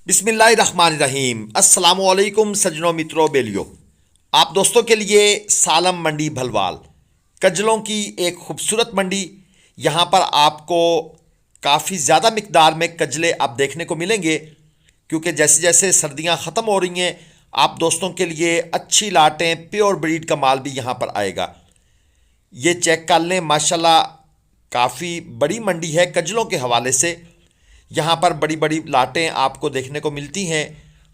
बिस्मिल्लाहिर्रहमानिर्रहीम। अस्सलामुअलैकुम सज्जनों, मित्रों, बेलियो। आप दोस्तों के लिए सालम मंडी भलवाल, कजलों की एक खूबसूरत मंडी। यहाँ पर आपको काफ़ी ज़्यादा मिकदार में कजले आप देखने को मिलेंगे, क्योंकि जैसे जैसे सर्दियाँ ख़त्म हो रही हैं, आप दोस्तों के लिए अच्छी लाटें प्योर ब्रीड का माल भी यहाँ पर आएगा। ये चेक कर लें, माशाल्लाह काफ़ी बड़ी मंडी है कजलों के हवाले से। यहाँ पर बड़ी बड़ी लाटें आपको देखने को मिलती हैं।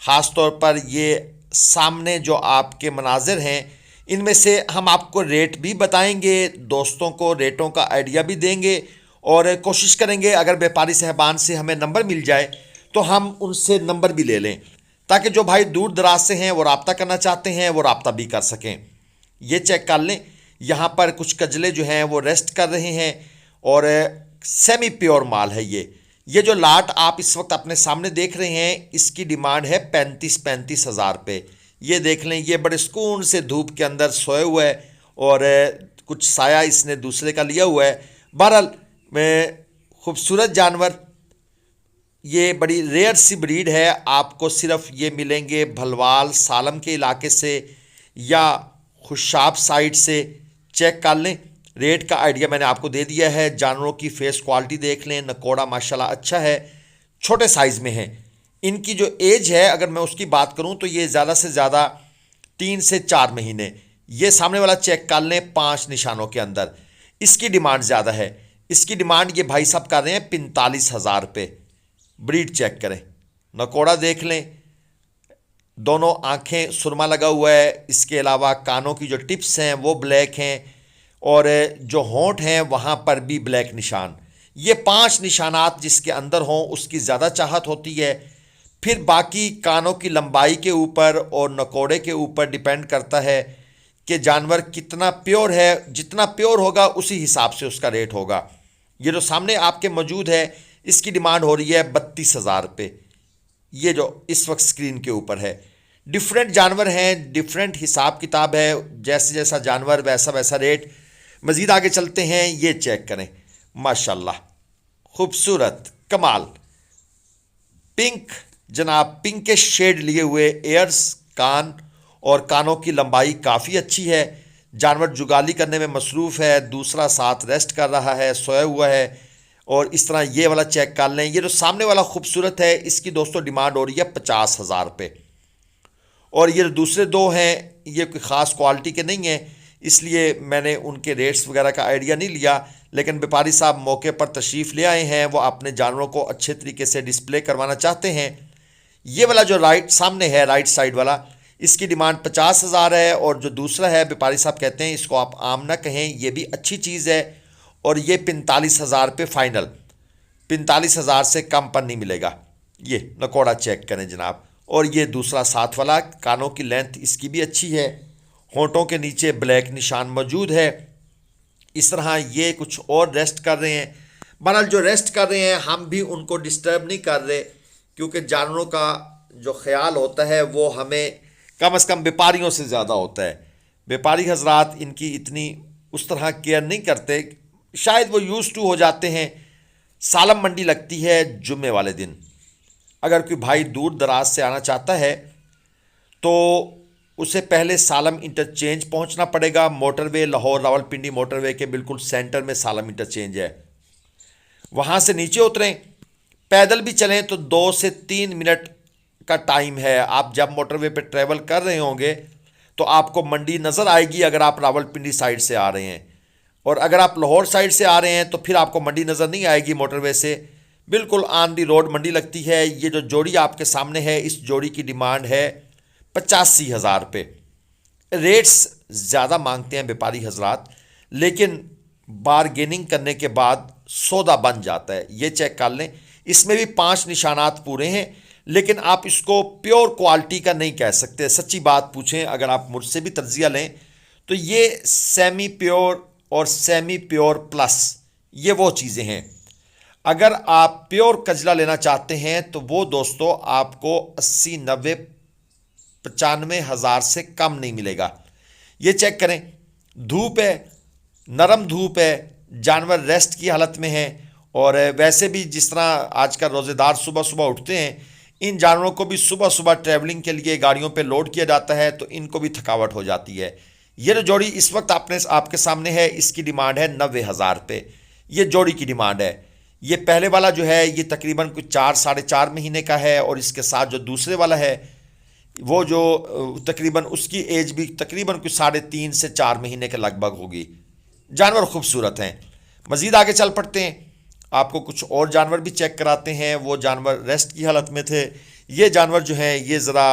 ख़ास तौर पर ये सामने जो आपके मनाजिर हैं, इनमें से हम आपको रेट भी बताएंगे, दोस्तों को रेटों का आइडिया भी देंगे और कोशिश करेंगे अगर व्यापारी साहबान से हमें नंबर मिल जाए तो हम उनसे नंबर भी ले लें, ताकि जो भाई दूर दराज से हैं वो रब्ता करना चाहते हैं वो रब्ता भी कर सकें। ये चेक कर लें, यहाँ पर कुछ कजले जो हैं वो रेस्ट कर रहे हैं और सेमी प्योर माल है। ये जो लाट आप इस वक्त अपने सामने देख रहे हैं, इसकी डिमांड है 35 हज़ार रुपये। ये देख लें, ये बड़े सुकून से धूप के अंदर सोए हुए है और कुछ साया इसने दूसरे का लिया हुआ है। बहरहाल खूबसूरत जानवर, ये बड़ी रेयर सी ब्रीड है। आपको सिर्फ ये मिलेंगे भलवाल सालम के इलाके से या खुशाब साइड से। चेक कर लें, रेट का आइडिया मैंने आपको दे दिया है। जानवरों की फेस क्वालिटी देख लें, नकोड़ा माशाल्लाह अच्छा है, छोटे साइज़ में है। इनकी जो एज है अगर मैं उसकी बात करूं तो ये ज़्यादा से ज़्यादा 3 से 4 महीने। ये सामने वाला चेक कर लें, 5 निशानों के अंदर। इसकी डिमांड ज़्यादा है, इसकी डिमांड ये भाई साहब कर रहे हैं 45 हज़ार रुपये। ब्रीड चेक करें, नकोड़ा देख लें, दोनों आंखें सुरमा लगा हुआ है। इसके अलावा कानों की जो टिप्स हैं वो ब्लैक हैं और जो होंठ हैं वहाँ पर भी ब्लैक निशान। ये 5 निशानात जिसके अंदर हों उसकी ज़्यादा चाहत होती है। फिर बाकी कानों की लंबाई के ऊपर और नकोड़े के ऊपर डिपेंड करता है कि जानवर कितना प्योर है। जितना प्योर होगा उसी हिसाब से उसका रेट होगा। ये जो सामने आपके मौजूद है, इसकी डिमांड हो रही है 32 हज़ार रुपये। ये जो इस वक्त स्क्रीन के ऊपर है, डिफरेंट जानवर हैं, डिफरेंट हिसाब किताब है, जैसे जैसा जानवर वैसा वैसा रेट। मज़ीद आगे चलते हैं, ये चेक करें, माशाल्लाह खूबसूरत कमाल पिंक, जनाब पिंक के शेड लिए हुए एयर्स, कान और कानों की लंबाई काफ़ी अच्छी है। जानवर जुगाली करने में मसरूफ़ है, दूसरा साथ रेस्ट कर रहा है, सोया हुआ है। और इस तरह ये वाला चेक कर लें, ये जो सामने वाला खूबसूरत है, इसकी दोस्तों डिमांड हो रही है 50 हज़ार रुपये। और ये दूसरे दो हैं, ये कोई ख़ास क्वालिटी के नहीं हैं, इसलिए मैंने उनके रेट्स वगैरह का आइडिया नहीं लिया। लेकिन व्यापारी साहब मौके पर तशरीफ़ ले आए हैं, वो अपने जानवरों को अच्छे तरीके से डिस्प्ले करवाना चाहते हैं। ये वाला जो राइट सामने है, राइट साइड वाला, इसकी डिमांड 50 हज़ार है। और जो दूसरा है, व्यापारी साहब कहते हैं इसको आप आम ना कहें, ये भी अच्छी चीज़ है और ये 45 हज़ार पे फाइनल, 45 हज़ार से कम पर नहीं मिलेगा। ये नकोड़ा चेक करें जनाब। और ये दूसरा साथ वाला, कानों की लेंथ इसकी भी अच्छी है, होंठों के नीचे ब्लैक निशान मौजूद है। इस तरह ये कुछ और रेस्ट कर रहे हैं। बहरहाल जो रेस्ट कर रहे हैं हम भी उनको डिस्टर्ब नहीं कर रहे, क्योंकि जानवरों का जो ख्याल होता है वो हमें कम से कम व्यापारियों से ज़्यादा होता है। व्यापारी हजरात इनकी इतनी उस तरह केयर नहीं करते, शायद वो यूज़ टू हो जाते हैं। सालम मंडी लगती है जुम्मे वाले दिन। अगर कोई भाई दूर दराज से आना चाहता है तो उसे पहले सालम इंटरचेंज पहुंचना पड़ेगा। मोटरवे लाहौर रावलपिंडी मोटरवे के बिल्कुल सेंटर में सालम इंटरचेंज है। वहाँ से नीचे उतरें, पैदल भी चलें तो 2 से 3 मिनट का टाइम है। आप जब मोटरवे पे ट्रैवल कर रहे होंगे तो आपको मंडी नज़र आएगी अगर आप रावलपिंडी साइड से आ रहे हैं, और अगर आप लाहौर साइड से आ रहे हैं तो फिर आपको मंडी नज़र नहीं आएगी मोटरवे से। बिल्कुल ऑन दी रोड मंडी लगती है। ये जो जोड़ी आपके सामने है, इस जोड़ी की डिमांड है 85 हज़ार रुपये। रेट्स ज़्यादा मांगते हैं व्यापारी हजरात, लेकिन बारगेनिंग करने के बाद सौदा बन जाता है। ये चेक कर लें, इसमें भी 5 निशानात पूरे हैं, लेकिन आप इसको प्योर क्वालिटी का नहीं कह सकते। सच्ची बात पूछें, अगर आप मुझसे भी तज्जिया लें तो ये सेमी प्योर और सेमी प्योर प्लस, ये वो चीज़ें हैं। अगर आप प्योर कजला लेना चाहते हैं तो वो दोस्तों आपको 80, 90, 95 हज़ार से कम नहीं मिलेगा। ये चेक करें, धूप है, नरम धूप है, जानवर रेस्ट की हालत में है। और वैसे भी जिस तरह आजकल रोज़ेदार सुबह सुबह उठते हैं, इन जानवरों को भी सुबह सुबह ट्रैवलिंग के लिए गाड़ियों पे लोड किया जाता है, तो इनको भी थकावट हो जाती है। ये जो जोड़ी इस वक्त आपके सामने है, इसकी डिमांड है 90,000 रुपये। ये जोड़ी की डिमांड है। ये पहले वाला जो है ये तकरीबन कुछ 4 साढ़े 4 महीने का है, और इसके साथ जो दूसरे वाला है वो जो तकरीबन उसकी एज भी तकरीबन कुछ 3.5 से 4 महीने के लगभग होगी। जानवर खूबसूरत हैं। मज़ीद आगे चल पड़ते हैं, आपको कुछ और जानवर भी चेक कराते हैं। वो जानवर रेस्ट की हालत में थे। ये जानवर जो हैं ये ज़रा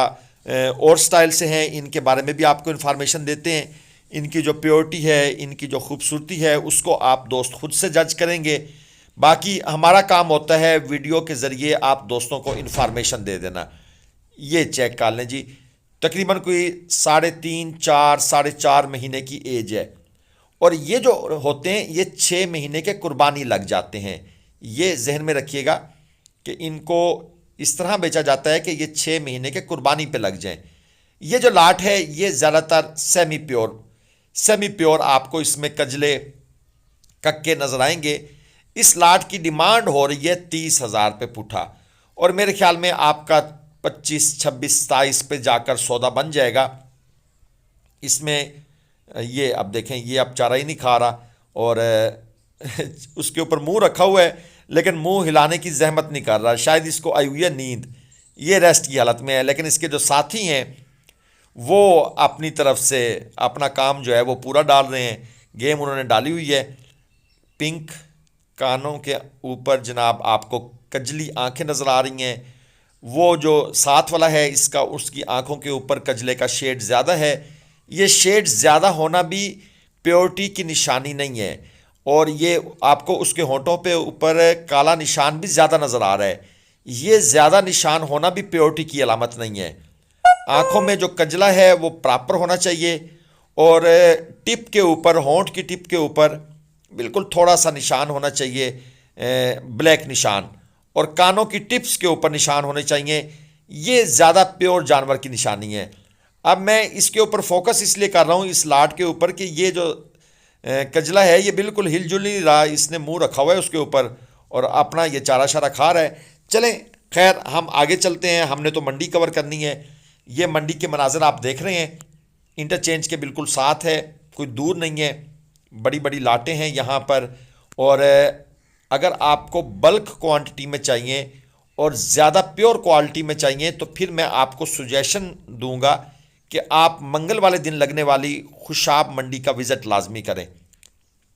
और स्टाइल से हैं, इनके बारे में भी आपको इन्फॉर्मेशन देते हैं। इनकी जो प्योरिटी है, इनकी जो खूबसूरती है, उसको आप दोस्त खुद से जज करेंगे। बाकी हमारा काम होता है वीडियो के ज़रिए आप दोस्तों को इन्फॉर्मेशन दे देना। ये चेक कर लें जी, तकरीबन कोई 3.5 4 साढ़े 4 महीने की एज है। और ये जो होते हैं ये 6 महीने के कुर्बानी लग जाते हैं। ये जहन में रखिएगा कि इनको इस तरह बेचा जाता है कि ये 6 महीने के कुर्बानी पे लग जाएं। ये जो लाट है ये ज़्यादातर सेमी प्योर आपको इसमें कजले कक्के नज़र आएंगे। इस लाट की डिमांड हो रही है 30,000 रुपये पुट्ठा, और मेरे ख्याल में आपका 25 26 27 पे जाकर सौदा बन जाएगा। इसमें ये अब देखें, ये अब चारा ही नहीं खा रहा, और उसके ऊपर मुंह रखा हुआ है, लेकिन मुंह हिलाने की जहमत नहीं कर रहा। शायद इसको आई हुई है नींद। ये रेस्ट की हालत में है, लेकिन इसके जो साथी हैं वो अपनी तरफ से अपना काम जो है वो पूरा डाल रहे हैं। गेम उन्होंने डाली हुई है। पिंक कानों के ऊपर जनाब आपको कजली आंखें नज़र आ रही हैं। वो जो साथ वाला है इसका, उसकी आंखों के ऊपर कजले का शेड ज़्यादा है। ये शेड ज़्यादा होना भी प्योरिटी की निशानी नहीं है, और ये आपको उसके होंठों पे ऊपर काला निशान भी ज़्यादा नज़र आ रहा है। ये ज़्यादा निशान होना भी प्योरिटी की अलामत नहीं है। आंखों में जो कजला है वो प्रॉपर होना चाहिए, और टिप के ऊपर, होंठ की टिप के ऊपर बिल्कुल थोड़ा सा निशान होना चाहिए, ब्लैक निशान, और कानों की टिप्स के ऊपर निशान होने चाहिए। ये ज़्यादा प्योर जानवर की निशानी है। अब मैं इसके ऊपर फोकस इसलिए कर रहा हूँ इस लाट के ऊपर कि ये जो कजला है ये बिल्कुल हिलजुल नहीं रहा। इसने मुंह रखा हुआ है उसके ऊपर और अपना ये चारा शारा खा रहा है। चलें खैर हम आगे चलते हैं, हमने तो मंडी कवर करनी है। ये मंडी के मनाज़र आप देख रहे हैं, इंटरचेंज के बिल्कुल साथ है, कोई दूर नहीं है। बड़ी बड़ी लाटें हैं यहाँ पर, और अगर आपको बल्क क्वांटिटी में चाहिए और ज़्यादा प्योर क्वालिटी में चाहिए तो फिर मैं आपको सुजेशन दूंगा कि आप मंगल वाले दिन लगने वाली खुशाब मंडी का विज़िट लाजमी करें।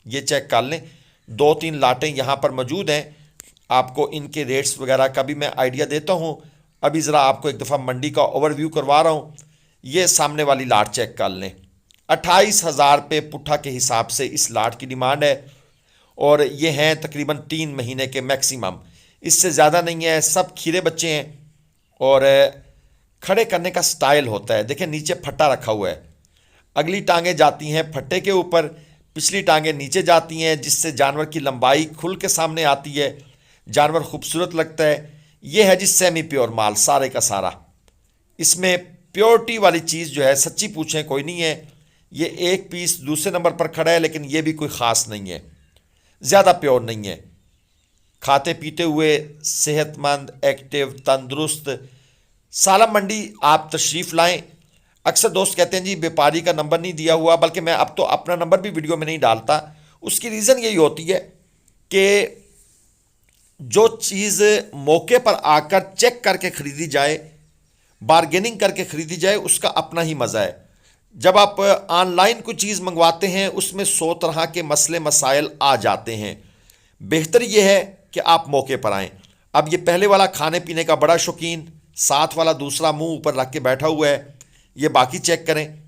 ये चेक कर लें, 2-3 लाटें यहाँ पर मौजूद हैं। आपको इनके रेट्स वगैरह का भी मैं आइडिया देता हूँ। अभी ज़रा आपको एक दफ़ा मंडी का ओवरव्यू करवा रहा हूँ। ये सामने वाली लाट चेक कर लें, 28,000 रुपये पुट्ठा के हिसाब से इस लाट की डिमांड है, और ये हैं तकरीबन 3 महीने के मैक्सिमम, इससे ज़्यादा नहीं है। सब खीरे बच्चे हैं, और खड़े करने का स्टाइल होता है। देखें नीचे फट्टा रखा हुआ है, अगली टांगें जाती हैं फट्टे के ऊपर, पिछली टांगें नीचे जाती हैं, जिससे जानवर की लंबाई खुल के सामने आती है, जानवर खूबसूरत लगता है। ये है जी सेमी प्योर माल सारे का सारा। इसमें प्योरिटी वाली चीज़ जो है सच्ची पूछें कोई नहीं है। ये एक पीस दूसरे नंबर पर खड़ा है, लेकिन ये भी कोई ख़ास नहीं है, ज़्यादा प्योर नहीं है। खाते पीते हुए सेहतमंद, एक्टिव, तंदुरुस्त सालम मंडी आप तशरीफ़ लाएं। अक्सर दोस्त कहते हैं जी व्यापारी का नंबर नहीं दिया हुआ, बल्कि मैं अब तो अपना नंबर भी वीडियो में नहीं डालता। उसकी रीज़न यही होती है कि जो चीज़ मौके पर आकर चेक करके ख़रीदी जाए, बारगेनिंग करके ख़रीदी जाए, उसका अपना ही मज़ा है। जब आप ऑनलाइन कोई चीज़ मंगवाते हैं उसमें 100 तरह के मसले मसाइल आ जाते हैं। बेहतर यह है कि आप मौके पर आएँ। अब ये पहले वाला खाने पीने का बड़ा शौकीन, साथ वाला दूसरा मुंह ऊपर रख के बैठा हुआ है। ये बाकी चेक करें,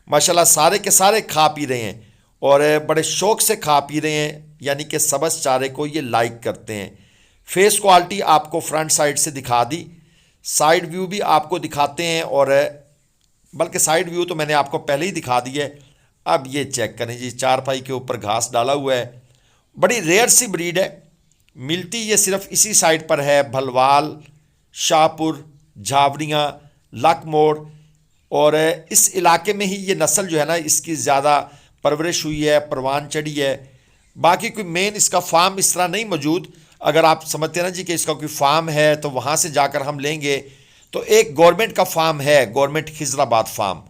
माशाल्लाह सारे के सारे खा पी रहे हैं, और बड़े शौक़ से खा पी रहे हैं, यानी कि सबस चारे को ये लाइक करते हैं। फेस क्वालिटी आपको फ्रंट साइड से दिखा दी, साइड व्यू भी आपको दिखाते हैं, और बल्कि साइड व्यू तो मैंने आपको पहले ही दिखा दिया है। अब ये चेक करें जी, चारपाई के ऊपर घास डाला हुआ है। बड़ी रेयर सी ब्रीड है, मिलती ये सिर्फ इसी साइड पर है, भलवाल, शाहपुर, झावड़ियाँ, लकमोड़, और इस इलाके में ही ये नस्ल जो है ना इसकी ज़्यादा परवरिश हुई है, परवान चढ़ी है। बाकी कोई मेन इसका फार्म इस तरह नहीं मौजूद। अगर आप समझते हैं ना जी कि इसका कोई फार्म है तो वहाँ से जाकर हम लेंगे, तो एक गवर्नमेंट का फार्म है, गवर्नमेंट खिजराबाद फार्म,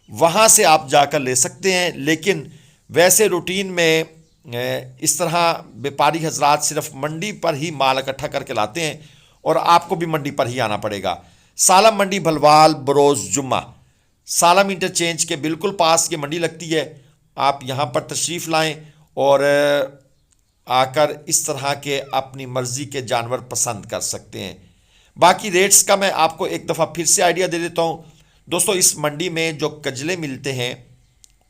वहाँ से आप जाकर ले सकते हैं। लेकिन वैसे रूटीन में इस तरह व्यापारी हजरात सिर्फ मंडी पर ही माल इकट्ठा करके लाते हैं और आपको भी मंडी पर ही आना पड़ेगा। सालम मंडी भलवाल बरोज़ जुम्मा, सालम इंटरचेंज के बिल्कुल पास ये मंडी लगती है। आप यहाँ पर तशरीफ़ लाएं और आकर इस तरह के अपनी मर्ज़ी के जानवर पसंद कर सकते हैं। बाकी रेट्स का मैं आपको एक दफ़ा फिर से आइडिया दे देता हूँ। दोस्तों, इस मंडी में जो कजले मिलते हैं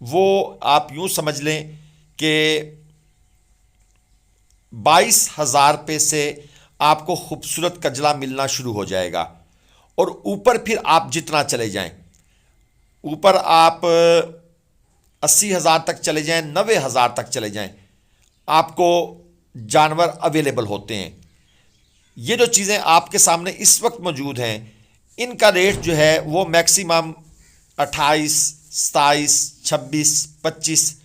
वो आप यूँ समझ लें कि 22,000 रुपये से आपको खूबसूरत कजला मिलना शुरू हो जाएगा और ऊपर फिर आप जितना चले जाएं, ऊपर आप 80,000 तक चले जाएं, 90,000 तक चले जाएं, आपको जानवर अवेलेबल होते हैं। ये जो चीज़ें आपके सामने इस वक्त मौजूद हैं, इनका रेट जो है वो मैक्सिमम 28, 27, 26, 25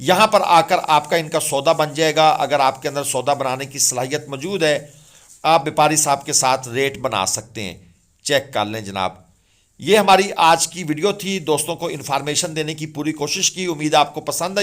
यहाँ पर आकर आपका इनका सौदा बन जाएगा। अगर आपके अंदर सौदा बनाने की सलाहियत मौजूद है, आप व्यापारी साहब के साथ रेट बना सकते हैं। चेक कर लें जनाब। ये हमारी आज की वीडियो थी। दोस्तों को इन्फॉर्मेशन देने की पूरी कोशिश की, उम्मीद आपको पसंद आई।